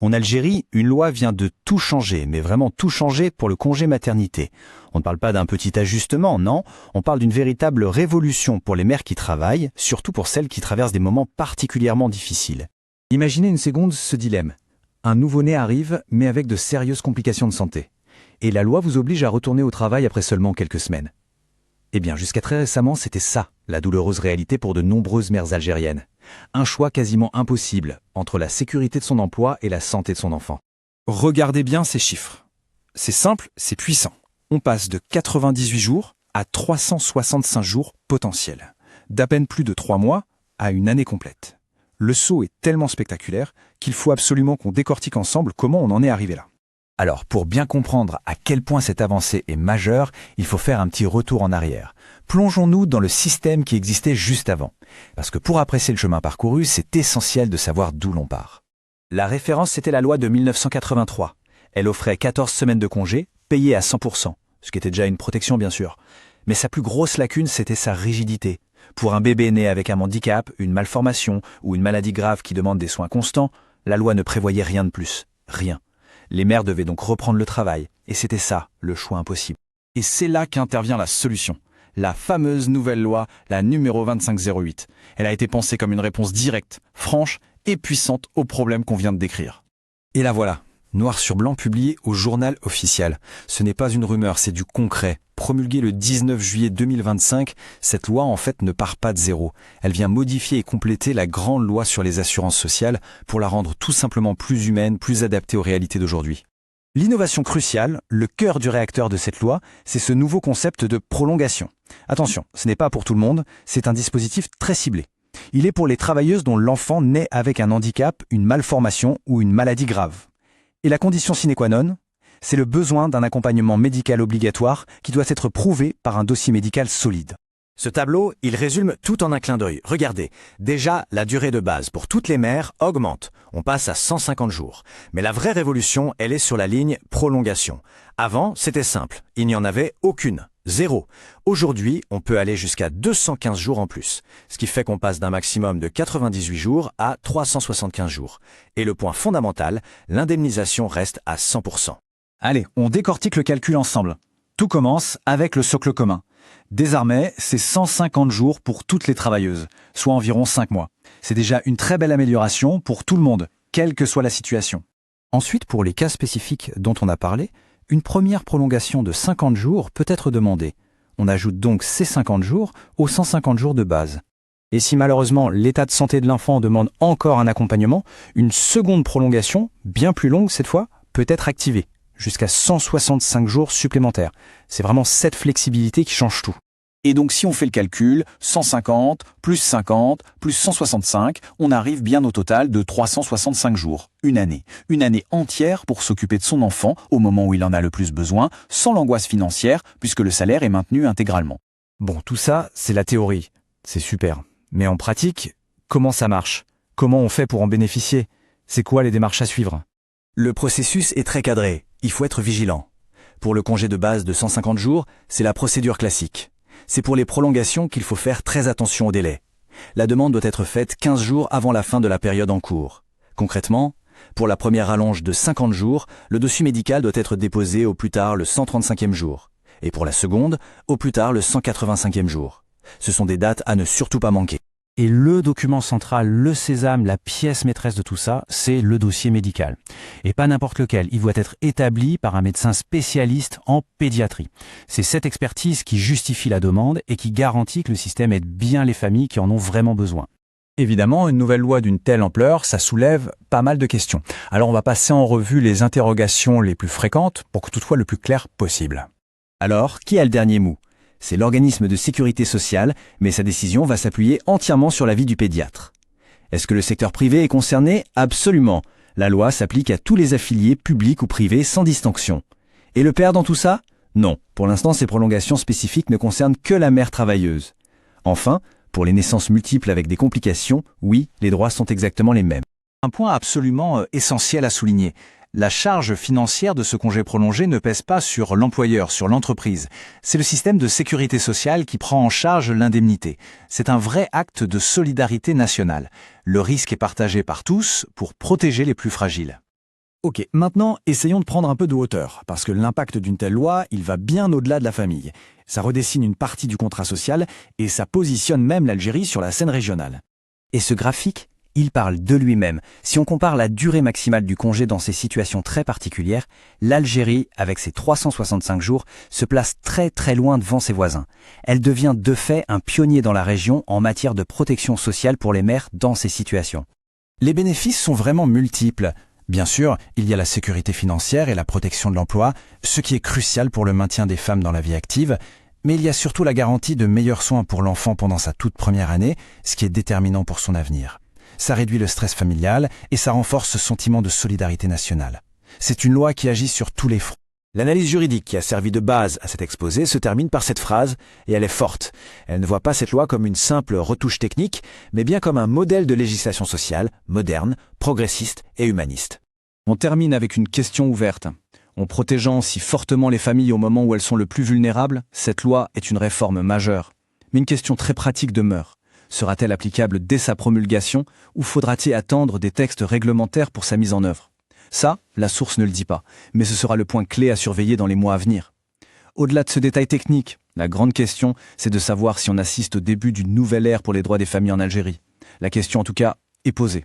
En Algérie, une loi vient de tout changer, mais vraiment tout changer pour le congé maternité. On ne parle pas d'un petit ajustement, non, on parle d'une véritable révolution pour les mères qui travaillent, surtout pour celles qui traversent des moments particulièrement difficiles. Imaginez une seconde ce dilemme. Un nouveau-né arrive, mais avec de sérieuses complications de santé. Et la loi vous oblige à retourner au travail après seulement quelques semaines. Eh bien, jusqu'à très récemment, c'était ça, la douloureuse réalité pour de nombreuses mères algériennes. Un choix quasiment impossible entre la sécurité de son emploi et la santé de son enfant. Regardez bien ces chiffres. C'est simple, c'est puissant. On passe de 98 jours à 365 jours potentiels. D'à peine plus de 3 mois à une année complète. Le saut est tellement spectaculaire qu'il faut absolument qu'on décortique ensemble comment on en est arrivé là. Alors, pour bien comprendre à quel point cette avancée est majeure, il faut faire un petit retour en arrière. Plongeons-nous dans le système qui existait juste avant. Parce que pour apprécier le chemin parcouru, c'est essentiel de savoir d'où l'on part. La référence, c'était la loi de 1983. Elle offrait 14 semaines de congé, payées à 100%, ce qui était déjà une protection bien sûr. Mais sa plus grosse lacune, c'était sa rigidité. Pour un bébé né avec un handicap, une malformation ou une maladie grave qui demande des soins constants, la loi ne prévoyait rien de plus. Rien. Les mères devaient donc reprendre le travail, et c'était ça, le choix impossible. Et c'est là qu'intervient la solution. La fameuse nouvelle loi, la numéro 2508. Elle a été pensée comme une réponse directe, franche et puissante aux problèmes qu'on vient de décrire. Et la voilà, noir sur blanc publié au journal officiel. Ce n'est pas une rumeur, c'est du concret. Promulguée le 19 juillet 2025, cette loi en fait ne part pas de zéro. Elle vient modifier et compléter la grande loi sur les assurances sociales pour la rendre tout simplement plus humaine, plus adaptée aux réalités d'aujourd'hui. L'innovation cruciale, le cœur du réacteur de cette loi, c'est ce nouveau concept de prolongation. Attention, ce n'est pas pour tout le monde, c'est un dispositif très ciblé. Il est pour les travailleuses dont l'enfant naît avec un handicap, une malformation ou une maladie grave. Et la condition sine qua non, c'est le besoin d'un accompagnement médical obligatoire qui doit être prouvé par un dossier médical solide. Ce tableau, il résume tout en un clin d'œil. Regardez, déjà, la durée de base pour toutes les mères augmente. On passe à 150 jours. Mais la vraie révolution, elle est sur la ligne prolongation. Avant, c'était simple. Il n'y en avait aucune. Zéro. Aujourd'hui, on peut aller jusqu'à 215 jours en plus. Ce qui fait qu'on passe d'un maximum de 98 jours à 375 jours. Et le point fondamental, l'indemnisation reste à 100%. Allez, on décortique le calcul ensemble. Tout commence avec le socle commun. Désormais, c'est 150 jours pour toutes les travailleuses, soit environ 5 mois. C'est déjà une très belle amélioration pour tout le monde, quelle que soit la situation. Ensuite, pour les cas spécifiques dont on a parlé, une première prolongation de 50 jours peut être demandée. On ajoute donc ces 50 jours aux 150 jours de base. Et si malheureusement l'état de santé de l'enfant demande encore un accompagnement, une seconde prolongation, bien plus longue cette fois, peut être activée, jusqu'à 165 jours supplémentaires. C'est vraiment cette flexibilité qui change tout. Et donc si on fait le calcul, 150 plus 50 plus 165, on arrive bien au total de 365 jours, une année. Une année entière pour s'occuper de son enfant au moment où il en a le plus besoin, sans l'angoisse financière, puisque le salaire est maintenu intégralement. Bon, tout ça, c'est la théorie. C'est super. Mais en pratique, comment ça marche? Comment on fait pour en bénéficier? C'est quoi les démarches à suivre? Le processus est très cadré. Il faut être vigilant. Pour le congé de base de 150 jours, c'est la procédure classique. C'est pour les prolongations qu'il faut faire très attention au délai. La demande doit être faite 15 jours avant la fin de la période en cours. Concrètement, pour la première rallonge de 50 jours, le dossier médical doit être déposé au plus tard le 135e jour. Et pour la seconde, au plus tard le 185e jour. Ce sont des dates à ne surtout pas manquer. Et le document central, le sésame, la pièce maîtresse de tout ça, c'est le dossier médical. Et pas n'importe lequel, il doit être établi par un médecin spécialiste en pédiatrie. C'est cette expertise qui justifie la demande et qui garantit que le système aide bien les familles qui en ont vraiment besoin. Évidemment, une nouvelle loi d'une telle ampleur, ça soulève pas mal de questions. Alors on va passer en revue les interrogations les plus fréquentes pour que tout soit le plus clair possible. Alors, qui a le dernier mot ? C'est l'organisme de sécurité sociale, mais sa décision va s'appuyer entièrement sur l'avis du pédiatre. Est-ce que le secteur privé est concerné? Absolument. La loi s'applique à tous les affiliés, publics ou privés, sans distinction. Et le père dans tout ça? Non. Pour l'instant, ces prolongations spécifiques ne concernent que la mère travailleuse. Enfin, pour les naissances multiples avec des complications, oui, les droits sont exactement les mêmes. Un point absolument essentiel à souligner. La charge financière de ce congé prolongé ne pèse pas sur l'employeur, sur l'entreprise. C'est le système de sécurité sociale qui prend en charge l'indemnité. C'est un vrai acte de solidarité nationale. Le risque est partagé par tous pour protéger les plus fragiles. Ok, maintenant, essayons de prendre un peu de hauteur, parce que l'impact d'une telle loi, il va bien au-delà de la famille. Ça redessine une partie du contrat social, et ça positionne même l'Algérie sur la scène régionale. Et ce graphique, il parle de lui-même. Si on compare la durée maximale du congé dans ces situations très particulières, l'Algérie, avec ses 365 jours, se place très très loin devant ses voisins. Elle devient de fait un pionnier dans la région en matière de protection sociale pour les mères dans ces situations. Les bénéfices sont vraiment multiples. Bien sûr, il y a la sécurité financière et la protection de l'emploi, ce qui est crucial pour le maintien des femmes dans la vie active, mais il y a surtout la garantie de meilleurs soins pour l'enfant pendant sa toute première année, ce qui est déterminant pour son avenir. Ça réduit le stress familial et ça renforce ce sentiment de solidarité nationale. C'est une loi qui agit sur tous les fronts. L'analyse juridique qui a servi de base à cet exposé se termine par cette phrase, et elle est forte. Elle ne voit pas cette loi comme une simple retouche technique, mais bien comme un modèle de législation sociale, moderne, progressiste et humaniste. On termine avec une question ouverte. En protégeant si fortement les familles au moment où elles sont le plus vulnérables, cette loi est une réforme majeure. Mais une question très pratique demeure. Sera-t-elle applicable dès sa promulgation ou faudra-t-il attendre des textes réglementaires pour sa mise en œuvre ? Ça, la source ne le dit pas, mais ce sera le point clé à surveiller dans les mois à venir. Au-delà de ce détail technique, la grande question, c'est de savoir si on assiste au début d'une nouvelle ère pour les droits des familles en Algérie. La question, en tout cas, est posée.